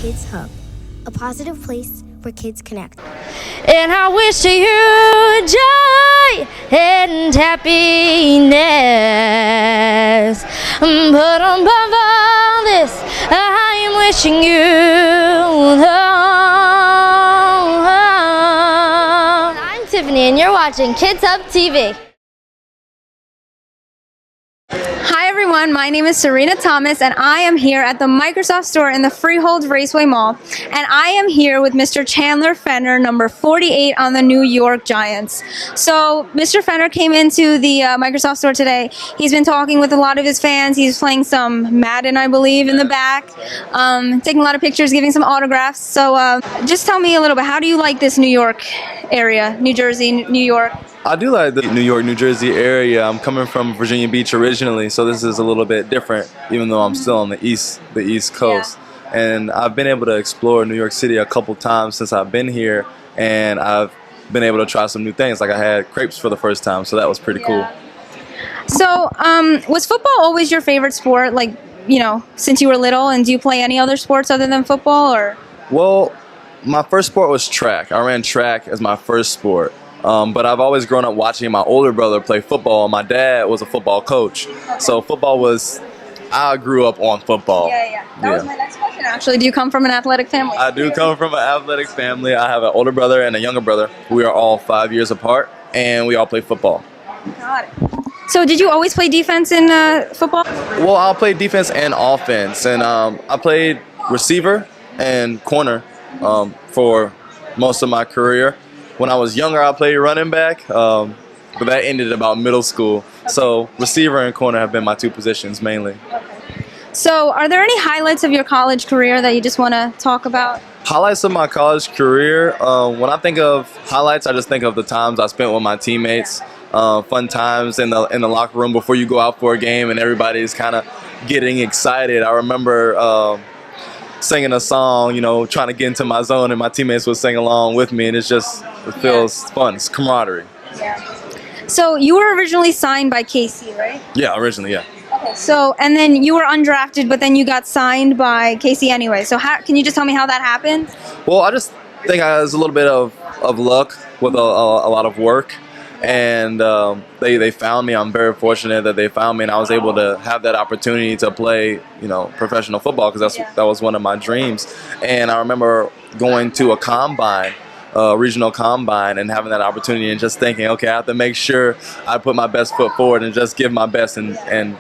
Kids Hub, a positive place where kids connect. And I wish you joy and happiness. But above all this, I am wishing you I'm Tiffany, and you're watching Kids Hub TV. Hi everyone, my name is Serena Thomas and I am here at the Microsoft store in the Freehold Raceway Mall, and I am here with Mr. Chandler Fenner, number 48 on the New York Giants. So Mr. Fenner came into the Microsoft store today. He's been talking with a lot of his fans. He's playing some Madden, I believe, in the back, taking a lot of pictures, giving some autographs. So just tell me a little bit, how do you like this New York area, New Jersey, New York? I do like the New York, New Jersey area. I'm coming from Virginia Beach originally, so this is a little bit different, even though I'm still on the East Coast. Yeah. And I've been able to explore New York City a couple times since I've been here, and I've been able to try some new things. Like I had crepes for the first time, so that was pretty cool. So, was football always your favorite sport, like, you know, since you were little? And do you play any other sports other than football, or? Well, my first sport was track. I ran track as my first sport. But I've always grown up watching my older brother play football. My dad was a football coach. Okay. So football was, I grew up on football. That was my next question, actually. Do you come from an athletic family? I do come from an athletic family. I have an older brother and a younger brother. We are all 5 years apart, and we all play football. Got it. So did you always play defense in football? Well, I'll play defense and offense. And I played receiver and corner for most of my career. When I was younger, I played running back, but that ended about middle school. Okay. So receiver and corner have been my two positions mainly. Okay. So are there any highlights of your college career that you just want to talk about? Highlights of my college career, when I think of highlights, I just think of the times I spent with my teammates, fun times in the locker room before you go out for a game and everybody's kind of getting excited. I remember singing a song, you know, trying to get into my zone, and my teammates would sing along with me, and it feels fun. It's camaraderie. Yeah. So you were originally signed by KC, right? Yeah, originally, yeah. Okay. So, and then you were undrafted, but then you got signed by KC anyway. So can you just tell me how that happened? Well, I just think it was a little bit of luck with a lot of work. And they found me. I'm very fortunate that they found me, and I was able to have that opportunity to play, you know, professional football, because that was one of my dreams. And I remember going to a combine, regional combine, and having that opportunity and just thinking, okay, I have to make sure I put my best foot forward and just give my best and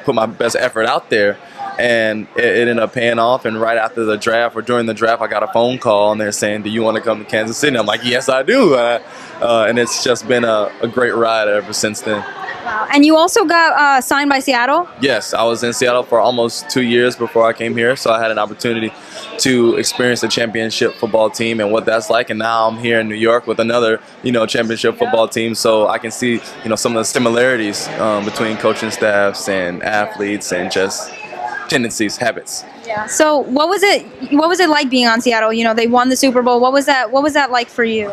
put my best effort out there. And it ended up paying off, and right after the draft, or during the draft, I got a phone call, and they're saying, do you want to come to Kansas City? And I'm like, yes, I do. And it's just been a great ride ever since then. Wow. And you also got signed by Seattle? Yes, I was in Seattle for almost 2 years before I came here, so I had an opportunity to experience the championship football team and what that's like. And now I'm here in New York with another, you know, championship football team, so I can see, you know, some of the similarities between coaching staffs and athletes and just tendencies, habits. Yeah. So what was it like being on Seattle? You know, they won the Super Bowl. What was that like for you?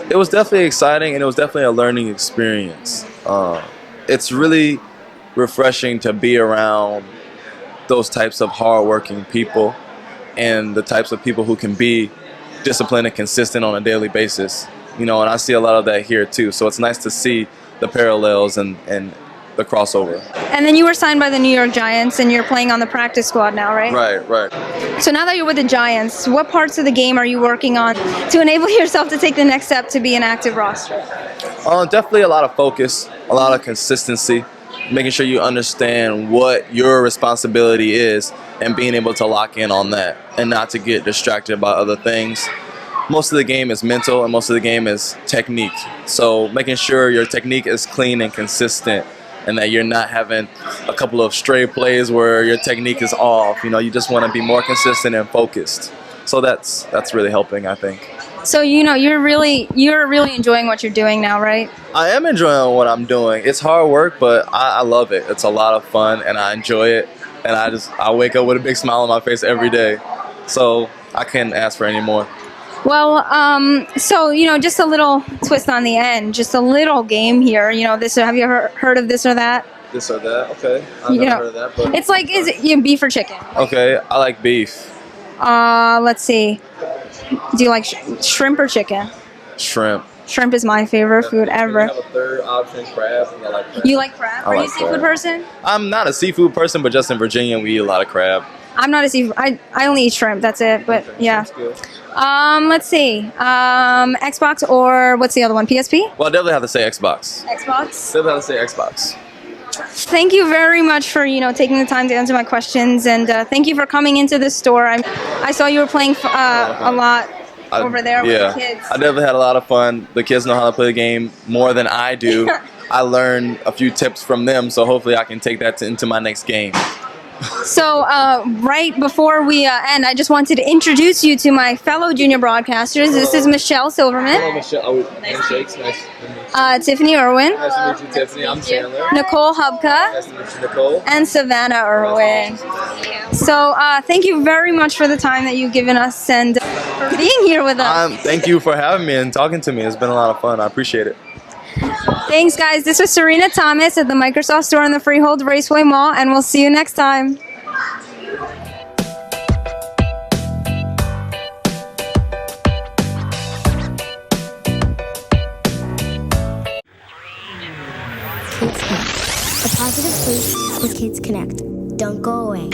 It was definitely exciting, and it was definitely a learning experience. It's really refreshing to be around those types of hardworking people and the types of people who can be disciplined and consistent on a daily basis. You know, and I see a lot of that here too. So it's nice to see the parallels and the crossover. And then you were signed by the New York Giants, and you're playing on the practice squad now, right? Right. So now that you're with the Giants, what parts of the game are you working on to enable yourself to take the next step to be an active roster? Definitely a lot of focus, a lot of consistency, making sure you understand what your responsibility is and being able to lock in on that and not to get distracted by other things. Most of the game is mental, and most of the game is technique. So making sure your technique is clean and consistent, and that you're not having a couple of stray plays where your technique is off. You know, you just want to be more consistent and focused. So that's really helping, I think. So, you know, you're really enjoying what you're doing now, right? I am enjoying what I'm doing. It's hard work, but I love it. It's a lot of fun, and I enjoy it. And I wake up with a big smile on my face every day. So I can't ask for any more. Well, so, you know, just a little twist on the end, just a little game here. You know, have you ever heard of this or that? This or that? Okay. I've never heard of that. But it's like, is it beef or chicken? Okay, I like beef. Let's see. Do you like shrimp or chicken? Shrimp. Shrimp is my favorite food ever. have a third option, crab. I like crab. You like crab? Are you a like seafood crab. person? I'm not a seafood person, but just in Virginia, we eat a lot of crab. I'm not a seafood. I only eat shrimp. That's it. But yeah. Shrimp's good. Let's see. Xbox or what's the other one? PSP? Well, I definitely have to say Xbox. Xbox. Definitely have to say Xbox. Thank you very much for taking the time to answer my questions, and thank you for coming into the store. I saw you were playing a lot over there with the kids. I definitely had a lot of fun. The kids know how to play the game more than I do. I learned a few tips from them, so hopefully I can take that into my next game. So right before we end, I just wanted to introduce you to my fellow junior broadcasters. This is Michelle Silverman. Hello, Michelle. Handshakes. Nice to meet you. Tiffany Irwin. Nice to meet you, Tiffany. I'm Chandler. Nicole Hubka. Nice to meet you, Nicole. And Savannah Irwin. So thank you very much for the time that you've given us and for being here with us. Thank you for having me and talking to me. It's been a lot of fun. I appreciate it. Thanks, guys. This was Serena Thomas at the Microsoft Store in the Freehold Raceway Mall, and we'll see you next time. Kids Connect, a positive place where kids connect. Don't go away.